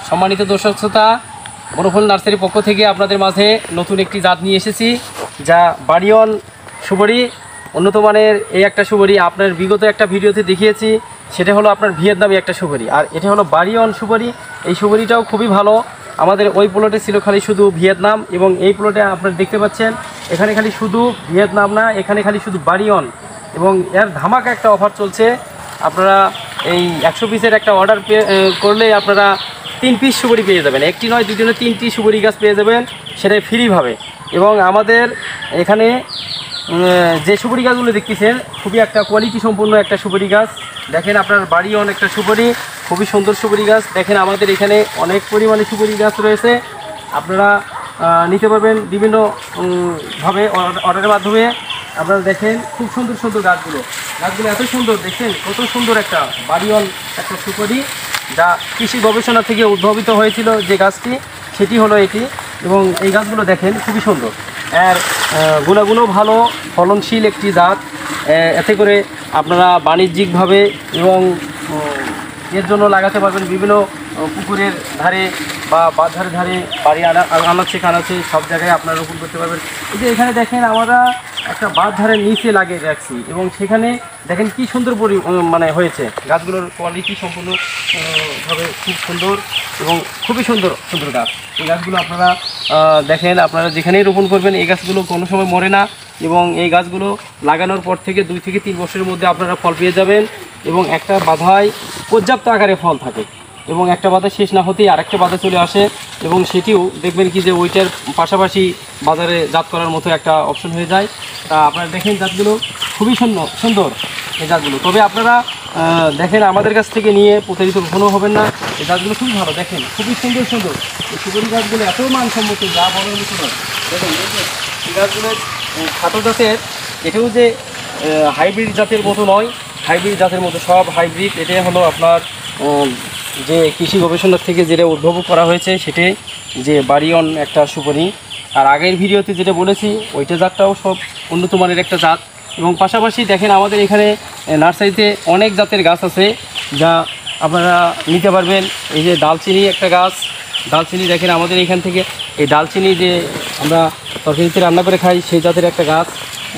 সম্মানিত দর্শক শ্রোতা, বনফুল নার্সারির পক্ষ থেকে আপনাদের মাঝে নতুন একটি জাত নিয়ে এসেছি, যা বাড়িয়ন সুপারি। উন্নত মানের এই একটা সুপারি আপনার বিগত একটা ভিডিওতে দেখিয়েছি, সেটা হলো আপনার ভিয়েতনামি একটা সুপারি, আর এটা হলো বাড়িয়ন সুপারি। এই সুপারিটাও খুবই ভালো। আমাদের ওই প্লটে ছিল খালি শুধু ভিয়েতনাম, এবং এই প্লটে আপনারা দেখতে পাচ্ছেন এখানে খালি শুধু ভিয়েতনাম না, এখানে খালি শুধু বাড়িয়ন। এবং এর ধামাকা একটা অফার চলছে। আপনারা এই 100 পিসের একটা অর্ডার করলে আপনারা 3 পিস সুপারি পেয়ে যাবেন। একটি নয়, দুটি নয়, 3টি সুপারি গাছ পেয়ে যাবেন, সেটাই ফ্রিভাবে। এবং আমাদের এখানে যে সুপারি গাছগুলো দেখতেছেন খুবই একটা কোয়ালিটি সম্পূর্ণ একটা সুপারি গাছ। দেখেন আপনার বাড়িয়ন একটা সুপারি, খুবই সুন্দর সুপারি গাছ। দেখেন আমাদের এখানে অনেক পরিমাণে সুপারি গাছ রয়েছে, আপনারা নিতে পারবেন বিভিন্নভাবে অর্ডারের মাধ্যমে। আপনারা দেখেন খুব সুন্দর সুন্দর গাছগুলো এত সুন্দর, দেখছেন কত সুন্দর একটা বাড়িয়ন একটা সুপারি, যা কৃষি গবেষণা থেকে উদ্ভাবিত হয়েছিল যে গাছটি, সেটি হলো এটি। এবং এই গাছগুলো দেখেন খুবই সুন্দর, এর গুণাগুণও ভালো, ফলনশীল একটি জাত। এতে করে আপনারা বাণিজ্যিকভাবে এবং এর জন্য লাগাতে পারবেন বিভিন্ন পুকুরের ধারে বা বাঁধারের ধারে, বাড়ি আনাচ্ছে কানাচ্ছে সব জায়গায় আপনারা রোপণ করতে পারবেন। এই যে এখানে দেখেন আমরা একটা বাঁধারের নিচে লাগিয়ে রাখছি, এবং সেখানে দেখেন কি সুন্দর মানে হয়েছে। গাছগুলোর কোয়ালিটি সম্পূর্ণভাবে খুব সুন্দর এবং খুবই সুন্দর সুন্দর গাছ। এই গাছগুলো আপনারা দেখেন, আপনারা যেখানেই রোপণ করবেন এই গাছগুলো কোনো সময় মরে না, এবং এই গাছগুলো লাগানোর পর থেকে 2 থেকে 3 বছরের মধ্যে আপনারা ফল পেয়ে যাবেন। এবং একটা বাধায় পর্যাপ্ত আকারে ফল থাকে, এবং একটা বাধা শেষ না হতেই আরেকটা বাধা চলে আসে, এবং সেটিও দেখবেন কি যে ওইটার পাশাপাশি বাজারে জাত করার মতো একটা অপশন হয়ে যায়। তা আপনারা দেখেন জাতগুলো খুবই সুন্দর এই জাতগুলো। তবে আপনারা দেখেন আমাদের কাছ থেকে নিয়ে প্রতারিত কখনো হবেন না। এই গাছগুলো খুবই ভালো, দেখেন খুবই সুন্দর সুন্দর। এই সুপারি গাছগুলো এত মানসম্মত যা বলার মতো নয়। দেখেন এই গাছগুলো খাটো জাতের, এটাও যে হাইব্রিড জাতের মতো নয়, হাইব্রিড জাতের মতো সব হাইব্রিড। এটাই হলো আপনার যে কৃষি গবেষণা থেকে যেটা উদ্ভাবন করা হয়েছে, সেটাই যে বাড়িয়ন একটা সুপারি। আর আগের ভিডিওতে যেটা বলেছি ওইটা জাতটাও সব উন্নত মানের একটা জাত। এবং পাশাপাশি দেখেন আমাদের এখানে নার্সারিতে অনেক জাতের গাছ আছে, যা আপনারা নিতে পারবেন। এই যে দালচিনি একটা গাছ, দালচিনি দেখেন আমাদের এখান থেকে এই দালচিনি যে আমরা তরকারিতে রান্না করে খাই, সেই জাতের একটা গাছ।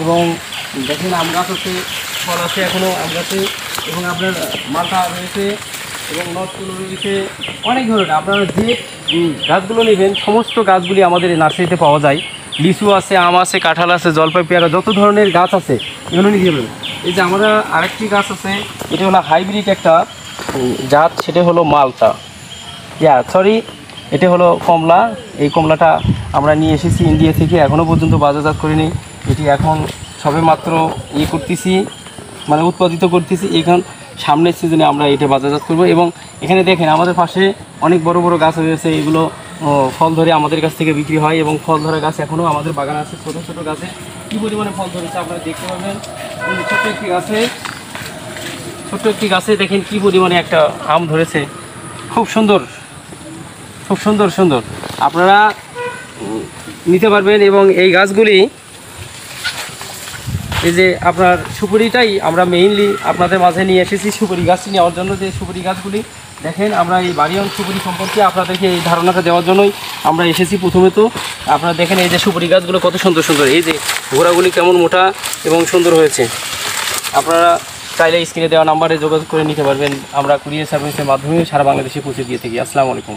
এবং দেখেন আম গাছ আছে, ফল আছে এখনও আম গাছে, এবং আপনার মাথা রয়েছে এবং নটগুলো রয়েছে অনেক ধরনের। আপনারা যে গাছগুলো নেবেন সমস্ত গাছগুলি আমাদের এই নার্সারিতে পাওয়া যায়। লিচু আছে, আম আছে, কাঁঠাল আছে, জলপাই, পেয়ারা, যত ধরনের গাছ আছে এগুলো নিতে পারবেন। এই যে আমরা আরেকটি গাছ আছে, এটা হলো হাইব্রিড একটা জাত, সেটা হলো মালটা, এটা হলো কমলা। এই কমলাটা আমরা নিয়ে এসেছি ইন্ডিয়া থেকে, এখনও পর্যন্ত বাজারজাত করিনি। এটি এখন সবে মাত্র করতেছি, মানে উৎপাদিত করতেছি। এখন সামনের সিজনে আমরা এটা বাজারজাত করব। এবং এখানে দেখেন আমাদের পাশে অনেক বড় বড় গাছ রয়েছে, এগুলো ফল ধরে আমাদের কাছ থেকে বিক্রি হয়। এবং ফল ধরা গাছ এখনও আমাদের বাগান আছে, ছোটো ছোটো গাছে কী পরিমাণে ফল ধরেছে আপনারা দেখতে পাবেন। ছোট্ট একটি গাছে দেখেন কী পরিমাণে একটা আম ধরেছে, খুব সুন্দর খুব সুন্দর সুন্দর। আপনারা নিতে পারবেন। এবং এই গাছগুলি, এই যে আপনার সুপারিটাই আমরা মেইনলি আপনাদের মাঝে নিয়ে এসেছি, সুপারি গাছটি নেওয়ার জন্য। যে সুপারি গাছগুলি দেখেন, আমরা এই বাড়িয়ন সুপারি সম্পর্কে আপনাদেরকে এই ধারণাটা দেওয়ার জন্যই আমরা এসেছি। প্রথমে তো আপনারা দেখেন এই যে সুপারি গাছগুলো কত সুন্দর সুন্দর, এই যে ঘোড়াগুলি কেমন মোটা এবং সুন্দর হয়েছে। আপনারা চাইলে স্ক্রিনে দেওয়া নাম্বারে যোগাযোগ করে নিতে পারবেন। আমরা কুরিয়ার সার্ভিসের মাধ্যমে সারা বাংলাদেশে পৌঁছে দিয়ে থাকি। আসসালামু আলাইকুম।